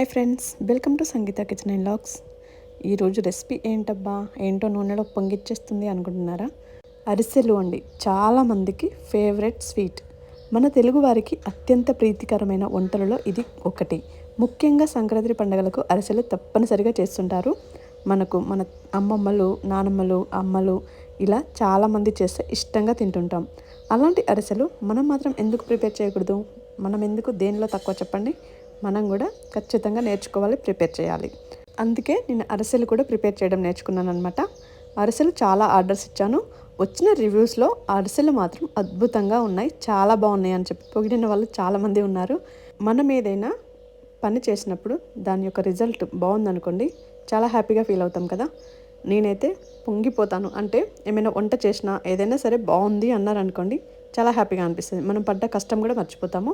Hi friends, welcome to Sangeetha kitchen and vlogs. ఈరోజు recipe ఏంటబ్బా, ఏంటో నూనెలో పొంగిచ్చేస్తుంది అనుకుంటున్నారా? అరిసెలు అండి, చాలామందికి ఫేవరెట్ స్వీట్. మన తెలుగు వారికి అత్యంత ప్రీతికరమైన వంటలలో ఇది ఒకటి. ముఖ్యంగా సంక్రాంతి పండుగలకు అరిసెలు తప్పనిసరిగా చేస్తుంటారు. మన అమ్మమ్మలు, నానమ్మలు, అమ్మలు ఇలా చాలామంది చేస్తే ఇష్టంగా తింటుంటాం. అలాంటి అరిసెలు మనం మాత్రం ఎందుకు ప్రిపేర్ చేయకూడదు? మనం ఎందుకు దేనిలో తక్కువ చెప్పండి? మనం కూడా ఖచ్చితంగా నేర్చుకోవాలి, ప్రిపేర్ చేయాలి. అందుకే నేను అరిసెలు కూడా ప్రిపేర్ చేయడం నేర్చుకున్నాను అనమాట. అరిసెలు చాలా ఆర్డర్స్ ఇచ్చాను. వచ్చిన రివ్యూస్లో అరిసెలు మాత్రం అద్భుతంగా ఉన్నాయి, చాలా బాగున్నాయి అని చెప్పి పొగిడిన వాళ్ళు చాలామంది ఉన్నారు. మనం ఏదైనా పని చేసినప్పుడు దాని యొక్క రిజల్ట్ బాగుందనుకోండి, చాలా హ్యాపీగా ఫీల్ అవుతాం కదా. నేనైతే పొంగిపోతాను. అంటే ఏమైనా వంట చేసినా ఏదైనా సరే బాగుంది అన్నారనుకోండి, చాలా హ్యాపీగా అనిపిస్తుంది. మనం పడ్డ కష్టం కూడా మర్చిపోతాము.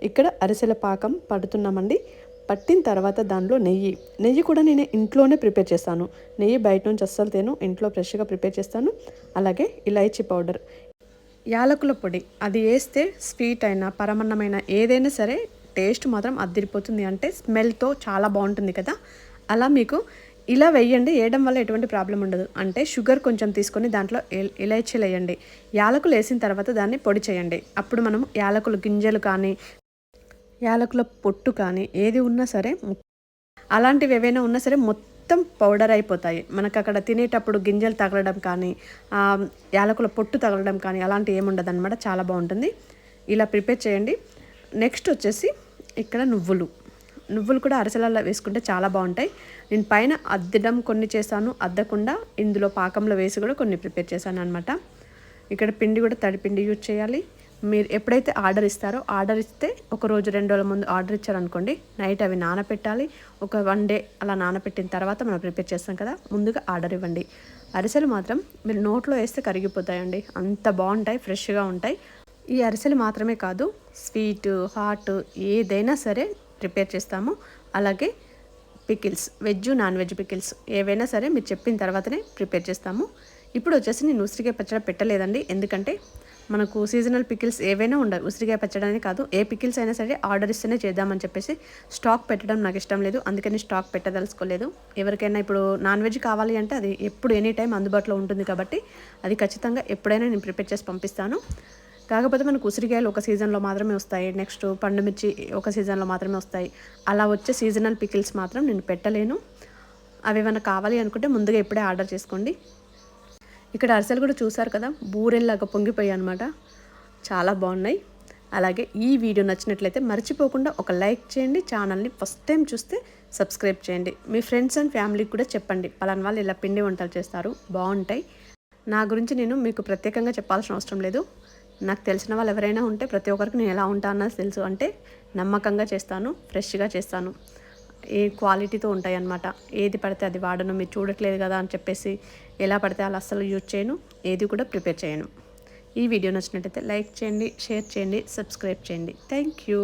ఇక్కడ అరిసెల పాకం పడుతున్నామండి. పట్టిన తర్వాత దానిలో నెయ్యి కూడా నేను ఇంట్లోనే ప్రిపేర్ చేస్తాను. నెయ్యి బయట నుంచి అస్సలు తేను, ఇంట్లో ఫ్రెష్గా ప్రిపేర్ చేస్తాను. అలాగే ఇలాచీ పౌడర్, యాలకుల పొడి, అది వేస్తే స్వీట్ అయినా పరమన్నమైనా ఏదైనా సరే టేస్ట్ మాత్రం అద్దిరిపోతుంది. అంటే స్మెల్తో చాలా బాగుంటుంది కదా. అలా మీకు ఇలా వేయండి, వేయడం వల్ల ఎటువంటి ప్రాబ్లం ఉండదు. అంటే షుగర్ కొంచెం తీసుకొని దాంట్లో ఇలాచీలు వేయండి. యాలకులు వేసిన తర్వాత దాన్ని పొడి చేయండి. అప్పుడు మనం యాలకుల గింజలు కానీ యాలకుల పొట్టు కానీ ఏది ఉన్నా సరే, అలాంటివి ఏవైనా ఉన్నా సరే మొత్తం పౌడర్ అయిపోతాయి. మనకు అక్కడ తినేటప్పుడు గింజలు తగలడం కానీ యాలకుల పొట్టు తగలడం కానీ అలాంటివి ఏముండదు అనమాట. చాలా బాగుంటుంది. ఇలా ప్రిపేర్ చేయండి. నెక్స్ట్ వచ్చేసి ఇక్కడ నువ్వులు కూడా అరిసెలలో వేసుకుంటే చాలా బాగుంటాయి. నేను పైన అద్దడం కొన్ని చేశాను, అద్దకుండా ఇందులో పాకంలో వేసి కూడా కొన్ని ప్రిపేర్ చేశాను అనమాట. ఇక్కడ పిండి కూడా తడిపిండి యూజ్ చేయాలి. మీరు ఎప్పుడైతే ఆర్డర్ ఇస్తారో, ఆర్డర్ ఇస్తే ఒక రోజు 2 రోజుల ముందు ఆర్డర్ ఇచ్చారనుకోండి, నైట్ అవి నానపెట్టాలి. ఒక 1 డే అలా నానపెట్టిన తర్వాత మనం ప్రిపేర్ చేస్తాం కదా, ముందుగా ఆర్డర్ ఇవ్వండి. అరిసెలు మాత్రం మీరు నోట్లో వేస్తే కరిగిపోతాయండి, అంత బాగుంటాయి, ఫ్రెష్గా ఉంటాయి. ఈ అరిసెలు మాత్రమే కాదు, స్వీట్, హాట్ ఏదైనా సరే ప్రిపేర్ చేస్తాము. అలాగే pickles, veg, non veg pickles ఏవైనా సరే మీరు చెప్పిన తర్వాతనే ప్రిపేర్ చేస్తాము. ఇప్పుడు వచ్చేసి నేను ఉసిరికాయ పచ్చడి పెట్టలేదండి, ఎందుకంటే మనకు సీజనల్ పికిల్స్ ఏవైనా ఉండవు. ఉసిరికాయ పచ్చడి అని కాదు, ఏ పికిల్స్ అయినా సరే ఆర్డర్ ఇస్తేనే చేద్దామని చెప్పేసి స్టాక్ పెట్టడం నాకు ఇష్టం లేదు. అందుకని స్టాక్ పెట్టదలుచుకోలేదు. ఎవరికైనా ఇప్పుడు నాన్ వెజ్ కావాలి అంటే అది ఎప్పుడు ఎనీ టైం అందుబాటులో ఉంటుంది కాబట్టి అది ఖచ్చితంగా ఎప్పుడైనా నేను ప్రిపేర్ చేసి పంపిస్తాను. కాకపోతే మనకు ఉసిరికాయలు ఒక సీజన్లో మాత్రమే వస్తాయి, నెక్స్ట్ పండుమిర్చి ఒక సీజన్లో మాత్రమే వస్తాయి. అలా వచ్చే సీజనల్ పికిల్స్ మాత్రం నేను పెట్టలేను. అవి ఏమైనా కావాలి అనుకుంటే ముందుగా ఇప్పుడే ఆర్డర్ చేసుకోండి. ఇక్కడ అరిసెలు కూడా చూసారు కదా, బూరెల్లాగా పొంగిపోయాయి అనమాట, చాలా బాగున్నాయి. అలాగే ఈ వీడియో నచ్చినట్లయితే మర్చిపోకుండా ఒక లైక్ చేయండి. ఛానల్ని ఫస్ట్ టైం చూస్తే సబ్స్క్రైబ్ చేయండి. మీ ఫ్రెండ్స్ అండ్ ఫ్యామిలీకి కూడా చెప్పండి, పలానా వాళ్ళు ఇలా పిండి వంటలు చేస్తారు, బాగుంటాయి. నా గురించి నేను మీకు ప్రత్యేకంగా చెప్పాల్సిన అవసరం లేదు. నాకు తెలిసిన వాళ్ళు ఎవరైనా ఉంటే ప్రతి ఒక్కరికి నేను ఎలా ఉంటానో తెలుసు. అంటే నమ్మకంగా చేస్తాను, ఫ్రెష్గా చేస్తాను, ఏ క్వాలిటీతో ఉంటాయి అన్నమాట. ఏది పడితే అది వాడను, మీరు చూడట్లేదు కదా అని చెప్పేసి ఎలా పడితే అలా అస్సలు యూజ్ చేయను, ఏది కూడా ప్రిపేర్ చేయను. ఈ వీడియో నచ్చినట్టయితే లైక్ చేయండి, షేర్ చేయండి, సబ్స్క్రైబ్ చేయండి. Thank you.